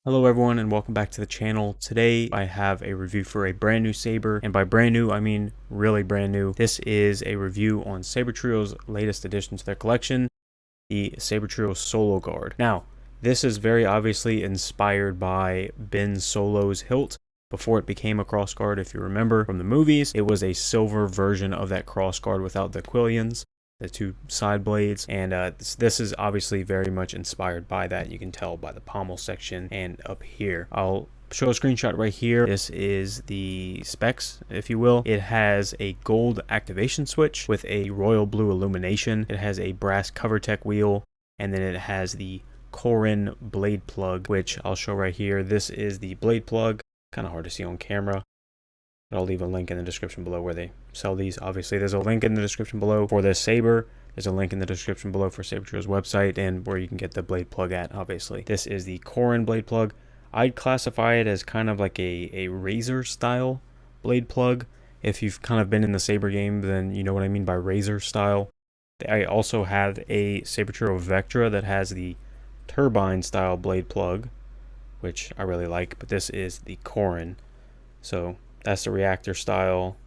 Hello everyone and welcome back to the channel. Today I have a review for a brand new Saber, and by brand new I mean really brand new. This is a review on Sabertrio's latest addition to their collection, the Sabertrio Sologaard. Now, this is very obviously inspired by Ben Solo's hilt. Before it became a crossguard, if you remember from the movies, it was a silver version of that crossguard without the quillions, the two side blades, and this is obviously very much inspired by that. You can tell by the pommel section and up here. I'll show a screenshot right here. This is the specs, if you will. It has a gold activation switch with a royal blue illumination. It has a brass CoverTech wheel, and then it has the Corin blade plug, which I'll show right here. This is the blade plug. Kind of hard to see on camera, but I'll leave a link in the description below where they sell these. Obviously, there's a link in the description below for this Saber. There's a link in the description below for Sabertrio's website and where you can get the blade plug at, obviously. This is the Corin blade plug. I'd classify it as kind of like a razor style blade plug. If you've kind of been in the Saber game, then you know what I mean by razor style. I also have a Sabertrio Vectra that has the turbine style blade plug, which I really like, but this is the Corin. So that's the reactor style,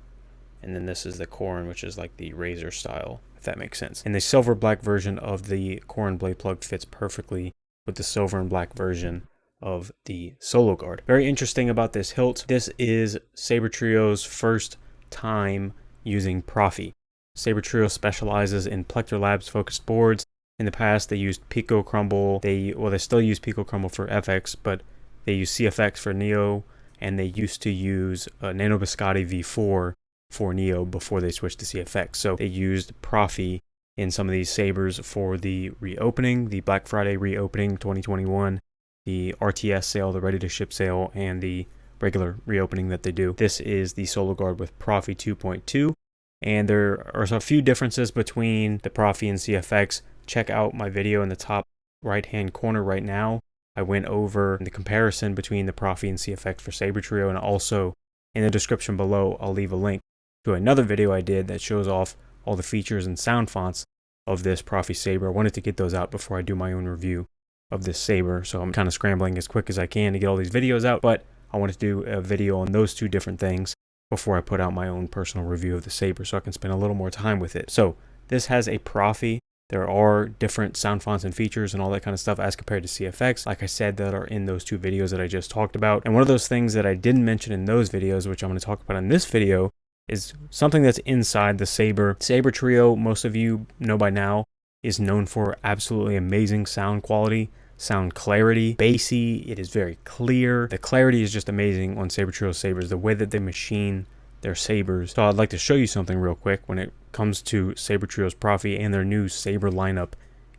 and then this is the Corin, which is like the razor style, if that makes sense. And the silver black version of the Corin blade plug fits perfectly with the silver and black version of the Sologaard. Very interesting about this hilt, this is Sabertrio's first time using Profi. Sabertrio specializes in Plector Labs focused boards. In the past, they used Pico Crumble. They still use Pico Crumble for FX, but they use CFX for Neo, and they used to use Nano Biscotti V4 for Neo before they switched to CFX. So they used Profi in some of these Sabers for the reopening, the Black Friday reopening 2021, the RTS sale, the ready to ship sale, and the regular reopening that they do. This is the Sologaard with Profi 2.2, and there are a few differences between the Profi and CFX. Check out my video in the top right hand corner right now. I went over the comparison between the Profi and CFX for Sabertrio, and also in the description below I'll leave a link to another video I did that shows off all the features and sound fonts of this Profi Saber. I wanted to get those out before I do my own review of this Saber, so I'm kind of scrambling as quick as I can to get all these videos out, but I wanted to do a video on those two different things before I put out my own personal review of the Saber, so I can spend a little more time with it. So this has a Profi. There are different sound fonts and features and all that kind of stuff as compared to CFX, like I said, that are in those two videos that I just talked about. And one of those things that I didn't mention in those videos, which I'm going to talk about in this video, is something that's inside the Saber. Sabertrio, most of you know by now, is known for absolutely amazing sound quality, sound clarity, bassy. It is very clear. The clarity is just amazing on Sabertrio Sabers, the way that they machine their Sabers. So I'd like to show you something real quick when it comes to Sabertrio's Profi and their new Saber lineup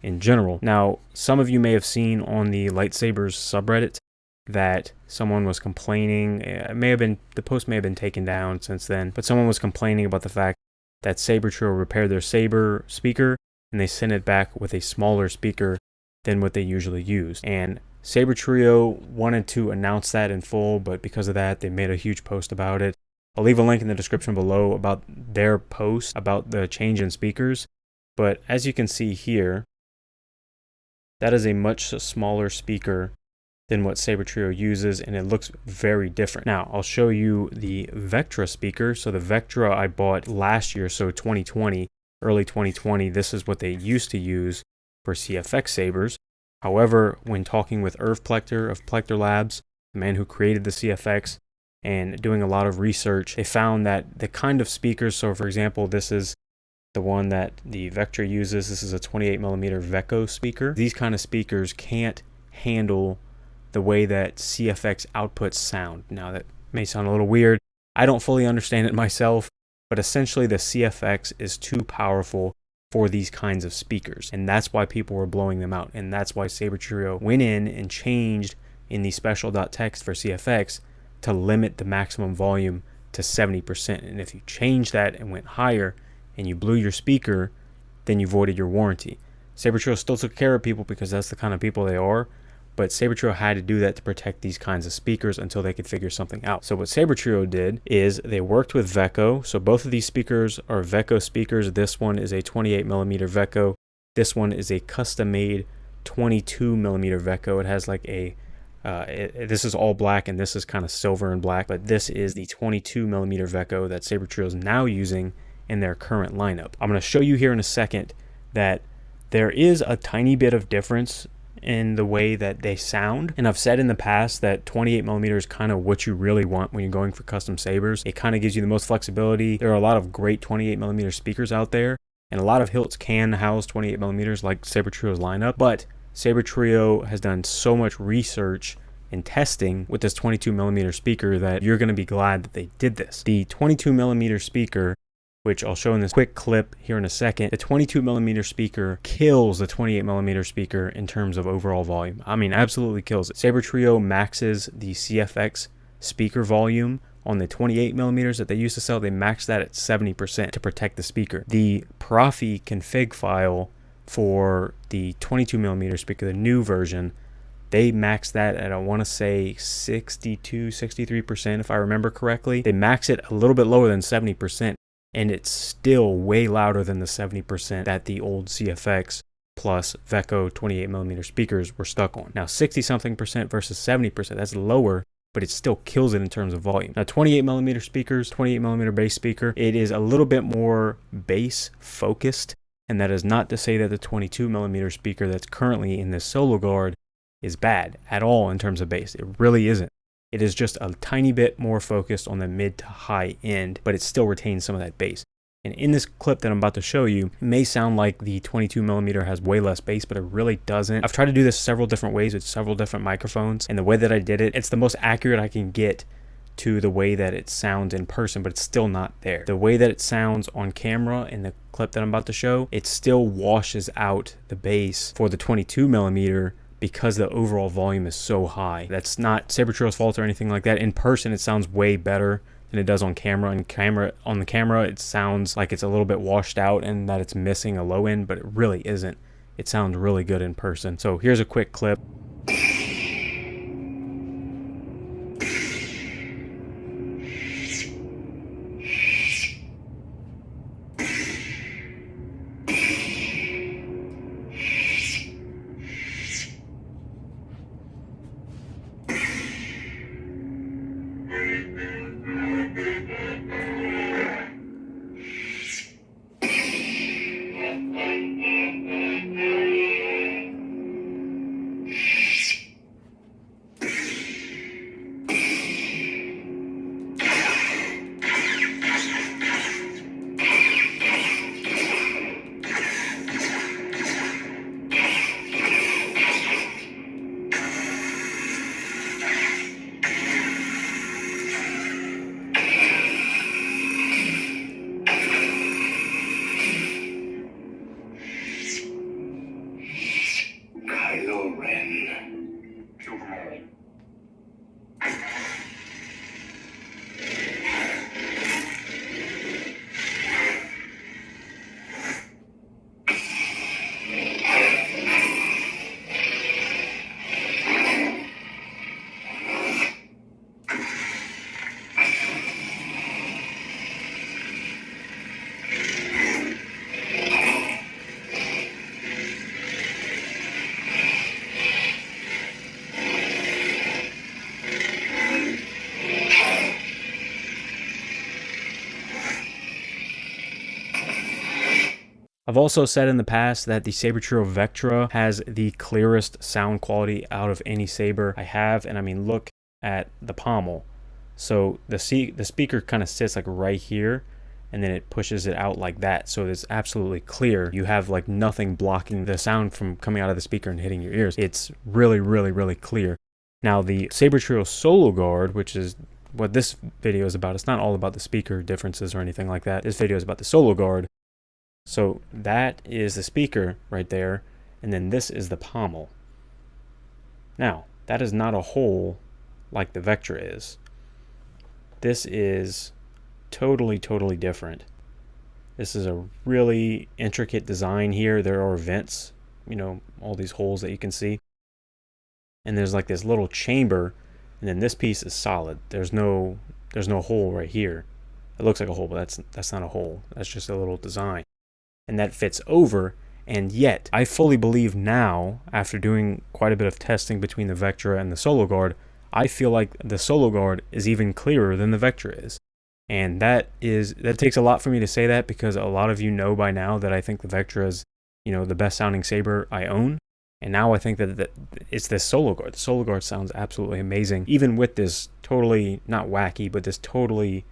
in general. Now, some of you may have seen on the Lightsabers subreddit that someone was complaining. It may have been, the post may have been taken down since then, but someone was complaining about the fact that Sabertrio repaired their Saber speaker and they sent it back with a smaller speaker than what they usually use. And Sabertrio wanted to announce that in full, but because of that, they made a huge post about it. I'll leave a link in the description below about their post about the change in speakers. But as you can see here, that is a much smaller speaker than what Sabertrio uses, and it looks very different. Now, I'll show you the Vectra speaker. So the Vectra I bought last year, so 2020, early 2020, this is what they used to use for CFX Sabers. However, when talking with Irv Plector of Plector Labs, the man who created the CFX, and doing a lot of research, they found that the kind of speakers, so for example, this is the one that the Vectra uses. This is a 28mm Veko speaker. These kind of speakers can't handle the way that CFX outputs sound. Now, that may sound a little weird. I don't fully understand it myself, but essentially the CFX is too powerful for these kinds of speakers, and that's why people were blowing them out, and that's why Sabertrio went in and changed in the special.txt for CFX to limit the maximum volume to 70%. And if you change that and went higher and you blew your speaker, then you voided your warranty. Sabertrio still took care of people because that's the kind of people they are, but Sabertrio had to do that to protect these kinds of speakers until they could figure something out. So what Sabertrio did is they worked with Veko. So both of these speakers are Veko speakers. This one is a 28mm Veko. This one is a custom made 22mm Veko. It has like a This is all black, and this is kind of silver and black, but this is the 22mm Veko that Sabertrio is now using in their current lineup. I'm going to show you here in a second that there is a tiny bit of difference in the way that they sound, and I've said in the past that 28mm is kind of what you really want when you're going for custom sabers. It kind of gives you the most flexibility. There are a lot of great 28mm speakers out there, and a lot of hilts can house 28mm like Sabertrio's lineup, but Sabertrio has done so much research and testing with this 22mm speaker that you're going to be glad that they did this. The 22mm speaker, which I'll show in this quick clip here in a second, the 22mm speaker kills the 28mm speaker in terms of overall volume. I mean, absolutely kills it. Sabertrio maxes the CFX speaker volume on the 28mm that they used to sell. They max that at 70% to protect the speaker. The Profi config file for the 22mm speaker, the new version, they maxed that at, I want to say 63% if I remember correctly. They max it a little bit lower than 70%, and it's still way louder than the 70% that the old CFX plus Veko 28mm speakers were stuck on. Now 60-something% versus 70%, that's lower, but it still kills it in terms of volume. Now 28mm speakers, 28mm bass speaker, it is a little bit more bass focused, and that is not to say that the 22mm speaker that's currently in this Sologaard is bad at all in terms of bass. It really isn't. It is just a tiny bit more focused on the mid to high end, but it still retains some of that bass. And in this clip that I'm about to show you, it may sound like the 22mm has way less bass, but it really doesn't. I've tried to do this several different ways with several different microphones, and the way that I did it, it's the most accurate I can get to the way that it sounds in person, but it's still not there. The way that it sounds on camera in the clip that I'm about to show, it still washes out the bass for the 22mm because the overall volume is so high. That's not Sabertrio's fault or anything like that. In person, it sounds way better than it does on camera. On the camera, it sounds like it's a little bit washed out and that it's missing a low end, but it really isn't. It sounds really good in person. So here's a quick clip. I've also said in the past that the Sabertrio Vectra has the clearest sound quality out of any saber I have, and I mean, look at the pommel. So the speaker kind of sits like right here, and then it pushes it out like that, so it's absolutely clear. You have like nothing blocking the sound from coming out of the speaker and hitting your ears. It's really, really, really clear. Now the Sabertrio Sologaard, which is what this video is about, it's not all about the speaker differences or anything like that. This video is about the Sologaard. So that is the speaker right there, and then this is the pommel. Now, that is not a hole like the Vectra is. This is totally, totally different. This is a really intricate design here. There are vents, you know, all these holes that you can see. And there's like this little chamber, and then this piece is solid. There's no hole right here. It looks like a hole, but that's not a hole. That's just a little design. And that fits over, And yet, I fully believe now, after doing quite a bit of testing between the Vectra and the Sologaard, I feel like the Sologaard is even clearer than the Vectra is. And that takes a lot for me to say that, because a lot of you know by now that I think the Vectra is, you know, the best sounding saber I own. And now I think that it's this Sologaard. The Sologaard sounds absolutely amazing, even with this totally, not wacky, but this totally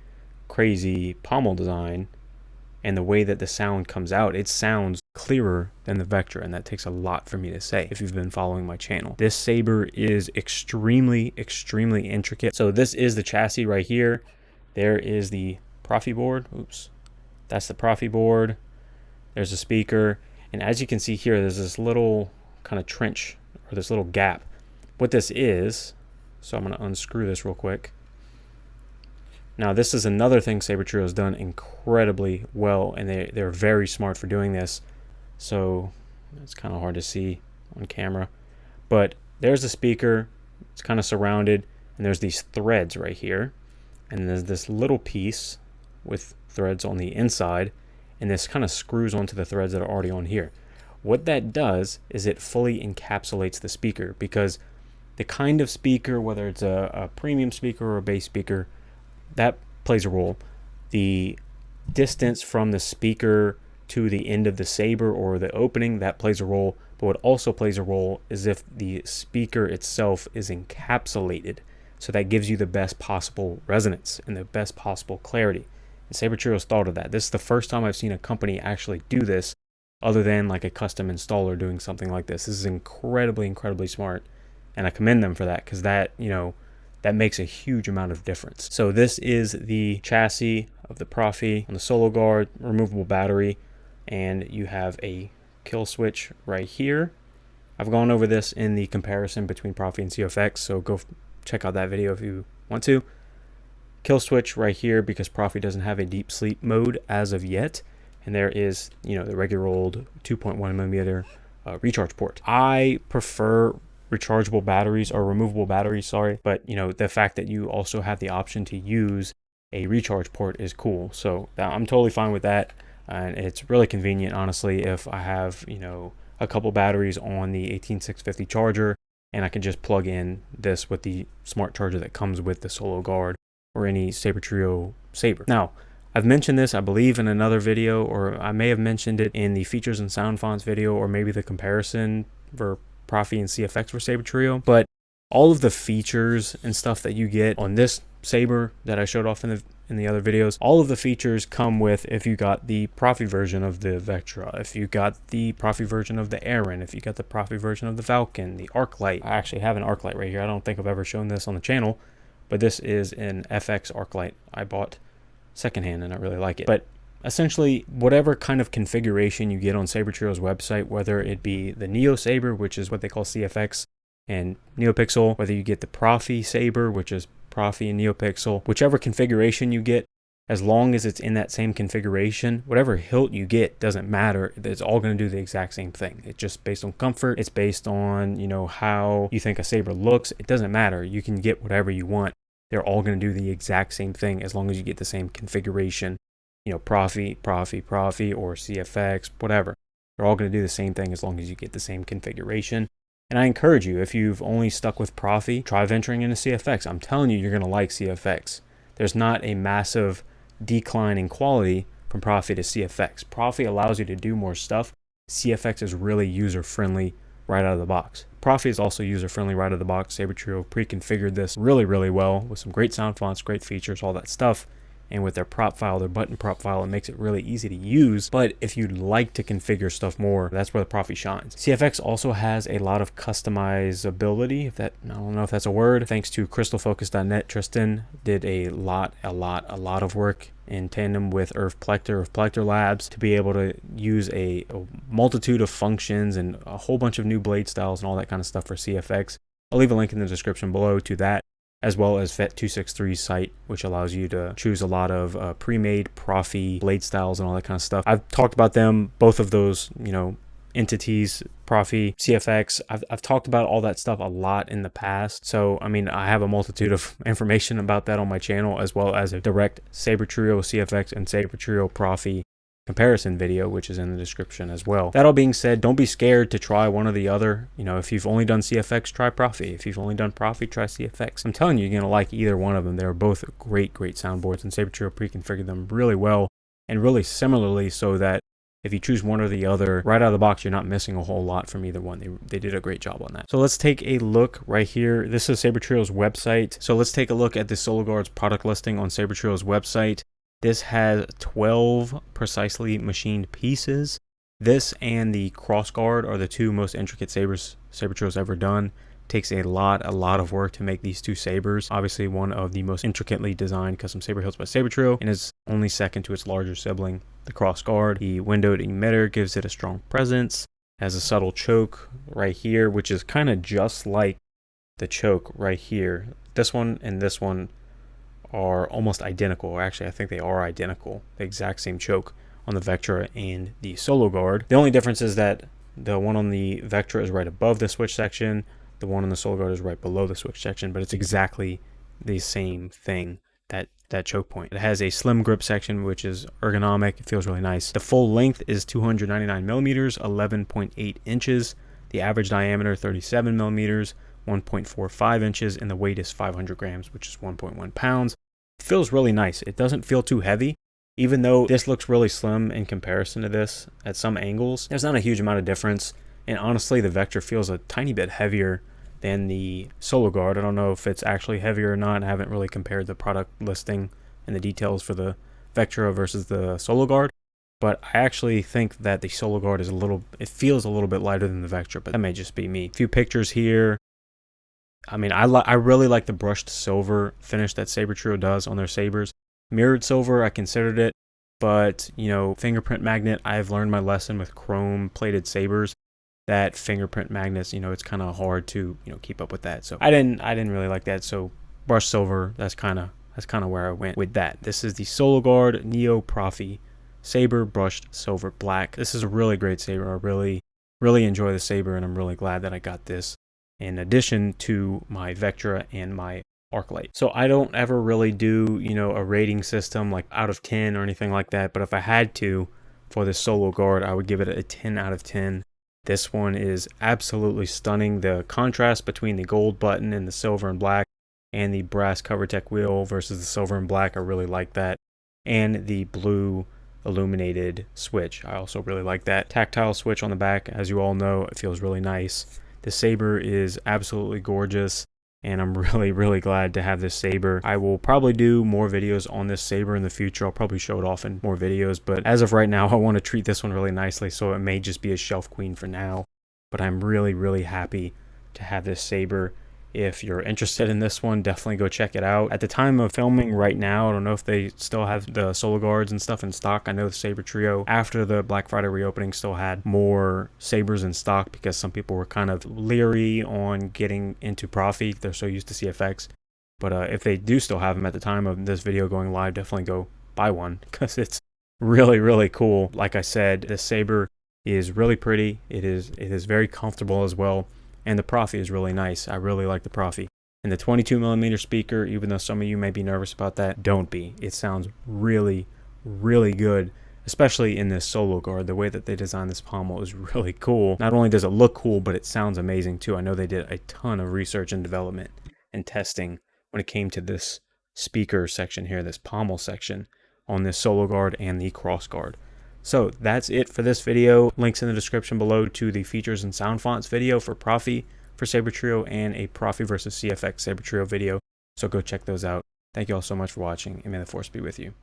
crazy pommel design. And the way that the sound comes out, it sounds clearer than the Vectra, and that takes a lot for me to say if you've been following my channel. This saber is extremely intricate. So this is the chassis right here. There is the Profi board. Oops. That's the Profi board. There's a speaker. And as you can see here, there's this little kind of trench, or this little gap. What this is, so I'm going to unscrew this real quick. Now, this is another thing Sabertrio has done incredibly well, and they're very smart for doing this. So it's kind of hard to see on camera. But there's the speaker. It's kind of surrounded, and there's these threads right here. And there's this little piece with threads on the inside, and this kind of screws onto the threads that are already on here. What that does is it fully encapsulates the speaker, because the kind of speaker, whether it's a premium speaker or a bass speaker, that plays a role. The distance from the speaker to the end of the saber or the opening, that plays a role. But what also plays a role is if the speaker itself is encapsulated. So that gives you the best possible resonance and the best possible clarity. And Sabertrio has thought of that. This is the first time I've seen a company actually do this, other than like a custom installer doing something like this. This is incredibly smart, and I commend them for that, because that, you know, that makes a huge amount of difference. So this is the chassis of the Profi on the Sologaard, removable battery, and you have a kill switch right here. I've gone over this in the comparison between Profi and CFX, so go check out that video if you want to. Kill switch right here, because Profi doesn't have a deep sleep mode as of yet. And there is, you know, the regular old 2.1mm recharge port. I prefer rechargeable batteries, or removable batteries, sorry. But, you know, the fact that you also have the option to use a recharge port is cool. So I'm totally fine with that. And it's really convenient, honestly, if I have, you know, a couple batteries on the 18650 charger, and I can just plug in this with the smart charger that comes with the Sologaard or any Sabertrio saber. Now, I've mentioned this, I believe, in another video, or I may have mentioned it in the features and sound fonts video, or maybe the comparison for Profi and CFX for Sabertrio. But all of the features and stuff that you get on this saber that I showed off in the other videos, all of the features come with if you got the Profi version of the Vectra, if you got the Profi version of the Aaron, if you got the Profi version of the Falcon, the Arclight. I actually have an Arclight right here. I don't think I've ever shown this on the channel, but this is an FX Arclight I bought secondhand, and I really like it. But essentially, whatever kind of configuration you get on Sabertrio's website, whether it be the Neo Saber, which is what they call CFX and NeoPixel, whether you get the Profi Saber, which is Profi and NeoPixel, whichever configuration you get, as long as it's in that same configuration, whatever hilt you get doesn't matter. It's all going to do the exact same thing. It's just based on comfort. It's based on, you know, how you think a saber looks. It doesn't matter. You can get whatever you want. They're all going to do the exact same thing as long as you get the same configuration. You know, Profi, or CFX, whatever. They're all going to do the same thing as long as you get the same configuration. And I encourage you, if you've only stuck with Profi, try venturing into CFX. I'm telling you, you're going to like CFX. There's not a massive decline in quality from Profi to CFX. Profi allows you to do more stuff. CFX is really user-friendly right out of the box. Profi is also user-friendly right out of the box. Sabertrio pre-configured this really well with some great sound fonts, great features, all that stuff. And with their prop file, their button prop file, it makes it really easy to use. But if you'd like to configure stuff more, that's where the Profi shines. CFX also has a lot of customizability, I don't know if that's a word. Thanks to crystalfocus.net, Tristan did a lot of work in tandem with Irv Plechter Labs to be able to use a multitude of functions and a whole bunch of new blade styles and all that kind of stuff for CFX. I'll leave a link in the description below to that, as well as Vet263's site, which allows you to choose a lot of pre-made Profi blade styles and all that kind of stuff. I've talked about them, both of those, you know, entities, Profi, CFX. I've talked about all that stuff a lot in the past. So, I mean, I have a multitude of information about that on my channel, as well as a direct Sabertrio CFX and Sabertrio Profi comparison video, which is in the description as well. That all being said, don't be scared to try one or the other. You know, if you've only done CFX, try Profi. If you've only done Profi, try CFX. I'm telling you, you're gonna like either one of them. They're both great soundboards, and Sabertrio pre-configured them really well and really similarly, so that if you choose one or the other, right out of the box, you're not missing a whole lot from either one. They did a great job on that. So let's take a look right here. This is Sabertrio's website. So let's take a look at the Sologaard's product listing on Sabertrio's website. This has 12 precisely machined pieces. This and the crossguard are the two most intricate sabers Sabertrio's ever done. Takes a lot of work to make these two sabers. Obviously one of the most intricately designed custom saber hilts by Sabertrio, and is only second to its larger sibling, the crossguard. The windowed emitter gives it a strong presence. It has a subtle choke right here, which is kind of just like the choke right here. This one and this one are almost identical. Actually, I think they are identical. The exact same choke on the Vectra and the Sologaard. The only difference is that the one on the Vectra is right above the switch section. The one on the Sologaard is right below the switch section, but it's exactly the same thing, that choke point. It has a slim grip section, which is ergonomic. It feels really nice. The full length is 299 millimeters, 11.8 inches. The average diameter, 37 millimeters, 1.45 inches, and the weight is 500 grams, which is 1.1 pounds. It feels really nice. It doesn't feel too heavy. Even though this looks really slim in comparison to this at some angles, there's not a huge amount of difference. And honestly, the Vectra feels a tiny bit heavier than the Sologaard. I don't know if it's actually heavier or not. I haven't really compared the product listing and the details for the Vectra versus the Sologaard. But I actually think that the Sologaard is it feels a little bit lighter than the Vectra, but that may just be me. A few pictures here. I mean, I really like the brushed silver finish that Sabertrio does on their sabers. Mirrored silver, I considered it, but, you know, fingerprint magnet, I've learned my lesson with chrome plated sabers. That fingerprint magnets, you know, it's kind of hard to, you know, keep up with that. So I didn't really like that. So brushed silver, that's kind of where I went with that. This is the Sologaard Neo Profi saber, brushed silver black. This is a really great saber. I really enjoy the saber, and I'm really glad that I got this in addition to my Vectra and my Arclight. So I don't ever really do, you know, a rating system like out of 10 or anything like that. But if I had to for this Sologaard, I would give it a 10 out of 10. This one is absolutely stunning. The contrast between the gold button and the silver and black, and the brass CoverTech wheel versus the silver and black, I really like that. And the blue illuminated switch, I also really like that. Tactile switch on the back, as you all know, it feels really nice. The saber is absolutely gorgeous, and I'm really glad to have this saber. I will probably do more videos on this saber in the future. I'll probably show it off in more videos, but as of right now, I want to treat this one really nicely, so it may just be a shelf queen for now. But I'm really happy to have this saber. If you're interested in this one, definitely go check it out. At the time of filming right now, I don't know if they still have the Sologaards and stuff in stock. I know the Sabertrio, after the Black Friday reopening, still had more sabers in stock because some people were kind of leery on getting into Profi. They're so used to CFX. But if they do still have them at the time of this video going live, definitely go buy one because it's really cool. Like I said, this saber is really pretty. It is very comfortable as well. And the Profi is really nice. I really like the Profi. And the 22mm speaker, even though some of you may be nervous about that, don't be. It sounds really good, especially in this Sologaard. The way that they designed this pommel is really cool. Not only does it look cool, but it sounds amazing too. I know they did a ton of research and development and testing when it came to this speaker section here, this pommel section on this Sologaard and the crossguard. So that's it for this video. Links in the description below to the features and sound fonts video for Profi for Sabertrio and a Profi versus CFX Sabertrio video. So go check those out. Thank you all so much for watching, and may the force be with you.